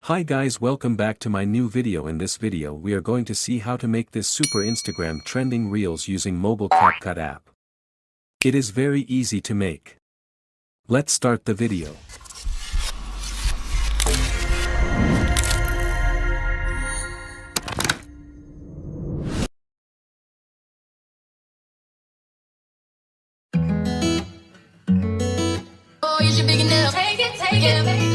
Hi guys, welcome back to my new video. In this video we are going to see how to make this super Instagram trending reels using mobile CapCut app. It is very easy to make. Let's start the video. Oh, you should begin to take it.